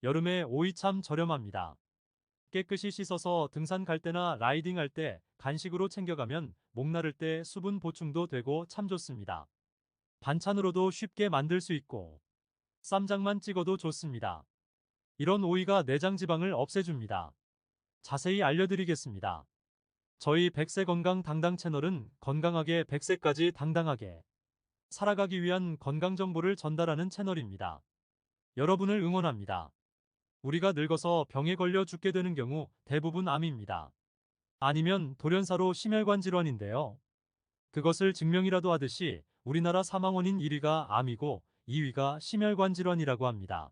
여름에 오이 참 저렴합니다. 깨끗이 씻어서 등산 갈 때나 라이딩 할 때 간식으로 챙겨가면 목 나를 때 수분 보충도 되고 참 좋습니다. 반찬으로도 쉽게 만들 수 있고 쌈장만 찍어도 좋습니다. 이런 오이가 내장 지방을 없애줍니다. 자세히 알려드리겠습니다. 저희 백세 건강 당당 채널은 건강하게 100세까지 당당하게 살아가기 위한 건강 정보를 전달하는 채널입니다. 여러분을 응원합니다. 우리가 늙어서 병에 걸려 죽게 되는 경우 대부분 암입니다. 아니면 돌연사로 심혈관 질환인데요. 그것을 증명이라도 하듯이 우리나라 사망 원인 1위가 암이고 2위가 심혈관 질환이라고 합니다.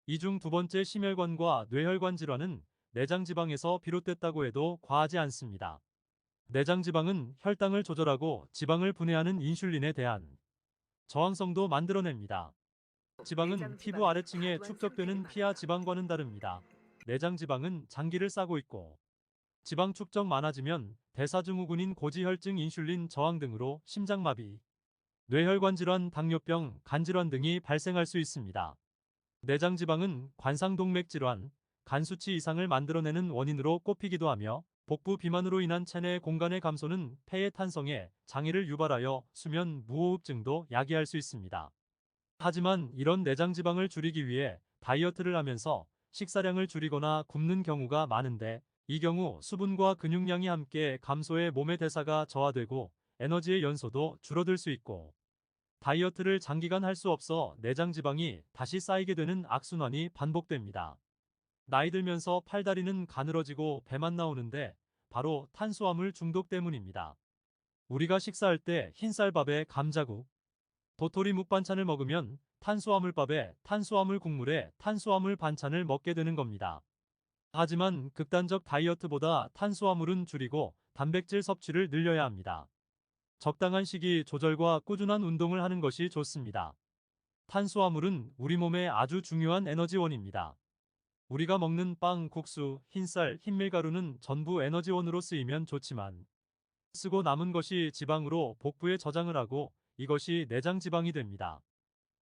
이 중 두 번째 심혈관과 뇌혈관 질환은 내장 지방에서 비롯됐다고 해도 과하지 않습니다. 내장 지방은 혈당을 조절하고 지방을 분해하는 인슐린에 대한 저항성도 만들어냅니다. 지방은 내장 피부 지방이 아래층에 과도한 상태를 축적되는 피하 말한다. 지방과는 다릅니다. 내장 지방은 장기를 싸고 있고 지방 축적 많아지면 대사증후군인 고지혈증, 인슐린 저항 등으로 심장마비, 뇌혈관 질환, 당뇨병, 간질환 등이 발생할 수 있습니다. 내장 지방은 관상동맥 질환, 간 수치 이상을 만들어내는 원인으로 꼽히기도 하며 복부 비만으로 인한 체내 공간의 감소는 폐의 탄성에 장애를 유발하여 수면 무호흡증도 야기할 수 있습니다. 하지만 이런 내장 지방을 줄이기 위해 다이어트를 하면서 식사량을 줄이거나 굶는 경우가 많은데 이 경우 수분과 근육량이 함께 감소해 몸의 대사가 저하되고 에너지의 연소도 줄어들 수 있고 다이어트를 장기간 할 수 없어 내장 지방이 다시 쌓이게 되는 악순환이 반복됩니다. 나이 들면서 팔다리는 가늘어지고 배만 나오는데 바로 탄수화물 중독 때문입니다. 우리가 식사할 때 흰쌀밥에 감자국, 도토리 묵 반찬을 먹으면 탄수화물밥에 탄수화물 국물에 탄수화물 반찬을 먹게 되는 겁니다. 하지만 극단적 다이어트보다 탄수화물은 줄이고 단백질 섭취를 늘려야 합니다. 적당한 식이 조절과 꾸준한 운동을 하는 것이 좋습니다. 탄수화물은 우리 몸에 아주 중요한 에너지원입니다. 우리가 먹는 빵, 국수, 흰쌀, 흰밀가루는 전부 에너지원으로 쓰이면 좋지만 쓰고 남은 것이 지방으로 복부에 저장을 하고 이것이 내장 지방이 됩니다.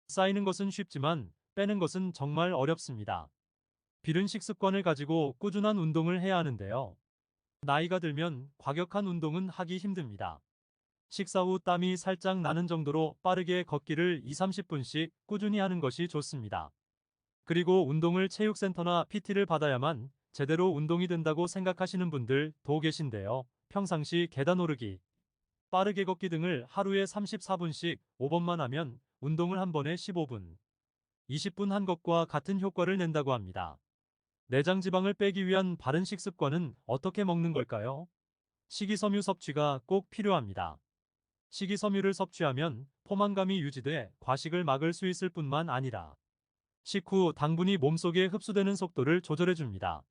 쌓이는 것은 쉽지만 빼는 것은 정말 어렵습니다. 비른 식습관을 가지고 꾸준한 운동을 해야 하는데요. 나이가 들면 과격한 운동은 하기 힘듭니다. 식사 후 땀이 살짝 나는 정도로 빠르게 걷기를 2, 30분씩 꾸준히 하는 것이 좋습니다. 그리고 운동을 체육센터나 PT를 받아야만 제대로 운동이 된다고 생각하시는 분들도 계신데요. 평상시 계단 오르기, 빠르게 걷기 등을 하루에 34분씩 5번만 하면 운동을 한 번에 15분, 20분 한 것과 같은 효과를 낸다고 합니다. 내장 지방을 빼기 위한 바른 식습관은 어떻게 먹는 걸까요? 식이섬유 섭취가 꼭 필요합니다. 식이섬유를 섭취하면 포만감이 유지돼 과식을 막을 수 있을 뿐만 아니라 식후 당분이 몸속에 흡수되는 속도를 조절해줍니다.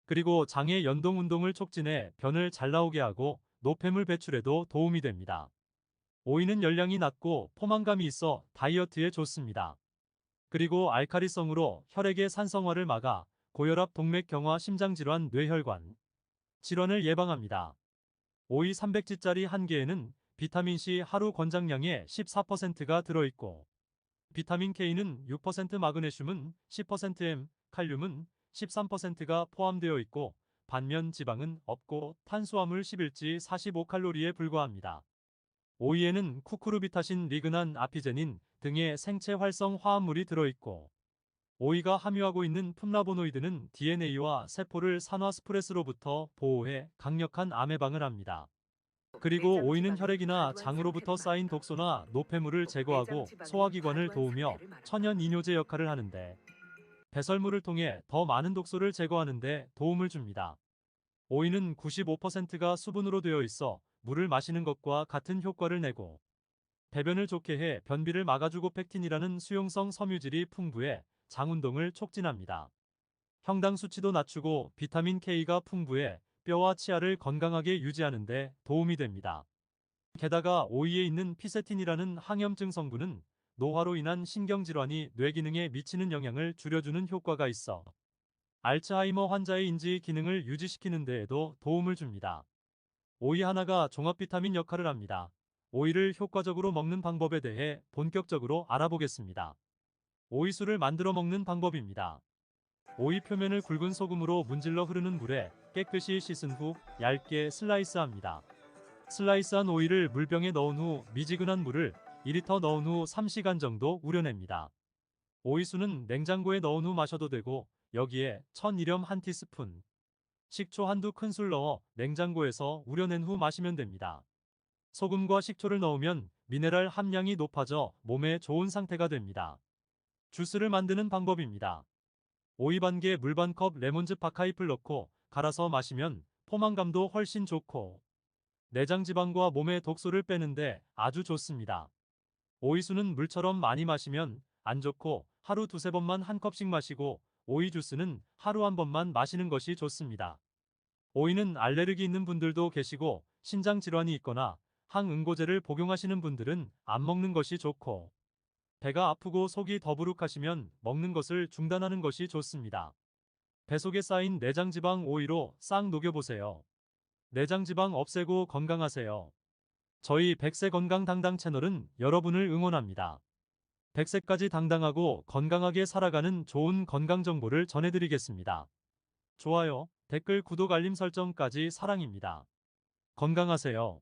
그리고 장의 연동 운동을 촉진해 변을 잘 나오게 하고 노폐물 배출에도 도움이 됩니다. 오이는 열량이 낮고 포만감이 있어 다이어트에 좋습니다. 그리고 알카리성으로 혈액의 산성화를 막아 고혈압, 동맥 경화, 심장질환, 뇌혈관 질환을 예방합니다. 오이 300g짜리 한 개에는 비타민C 하루 권장량의 14%가 들어있고 비타민 K는 6%, 마그네슘은 10%, 칼륨은 13%가 포함되어 있고 반면 지방은 없고 탄수화물 11지 45칼로리에 불과합니다. 오이에는 쿠쿠르비타신, 리그난, 아피제닌 등의 생체 활성 화합물이 들어있고 오이가 함유하고 있는 플라보노이드는 DNA와 세포를 산화 스트레스로부터 보호해 강력한 암 예방을 합니다. 그리고 내장 오이는 지방이 혈액이나 과도한 장으로부터 상태를 쌓인 말한다. 독소나 노폐물을 내장 제거하고 지방이 소화기관을 과도한 도우며 상태를 말한다. 천연 이뇨제 역할을 하는데 배설물을 통해 더 많은 독소를 제거하는 데 도움을 줍니다. 오이는 95%가 수분으로 되어 있어 물을 마시는 것과 같은 효과를 내고 배변을 좋게 해 변비를 막아주고 펙틴이라는 수용성 섬유질이 풍부해 장 운동을 촉진합니다. 형당 수치도 낮추고 비타민 K가 풍부해 뼈와 치아를 건강하게 유지하는 데 도움이 됩니다. 게다가 오이에 있는 피세틴이라는 항염증 성분은 노화로 인한 신경질환이 뇌 기능에 미치는 영향을 줄여주는 효과가 있어 알츠하이머 환자의 인지 기능을 유지시키는 데에도 도움을 줍니다. 오이 하나가 종합 비타민 역할을 합니다. 오이를 효과적으로 먹는 방법에 대해 본격적으로 알아보겠습니다. 오이술을 만들어 먹는 방법입니다. 오이 표면을 굵은 소금으로 문질러 흐르는 물에 깨끗이 씻은 후 얇게 슬라이스합니다. 슬라이스한 오이를 물병에 넣은 후 미지근한 물을 2리터 넣은 후 3시간 정도 우려냅니다. 오이수는 냉장고에 넣은 후 마셔도 되고 여기에 천일염 1티스푼, 식초 한두 큰술 넣어 냉장고에서 우려낸 후 마시면 됩니다. 소금과 식초를 넣으면 미네랄 함량이 높아져 몸에 좋은 상태가 됩니다. 주스를 만드는 방법입니다. 오이 반 개, 물 반 컵, 레몬즙 박하잎을 넣고 갈아서 마시면 포만감도 훨씬 좋고 내장 지방과 몸의 독소를 빼는데 아주 좋습니다. 오이수는 물처럼 많이 마시면 안 좋고 하루 두세 번만 한 컵씩 마시고 오이 주스는 하루 한 번만 마시는 것이 좋습니다. 오이는 알레르기 있는 분들도 계시고 신장 질환이 있거나 항응고제를 복용하시는 분들은 안 먹는 것이 좋고 배가 아프고 속이 더부룩하시면 먹는 것을 중단하는 것이 좋습니다. 배 속에 쌓인 내장지방 오이로 싹 녹여보세요. 내장지방 없애고 건강하세요. 저희 100세 건강당당 채널은 여러분을 응원합니다. 100세까지 당당하고 건강하게 살아가는 좋은 건강 정보를 전해드리겠습니다. 좋아요, 댓글, 구독, 알림 설정까지 사랑입니다. 건강하세요.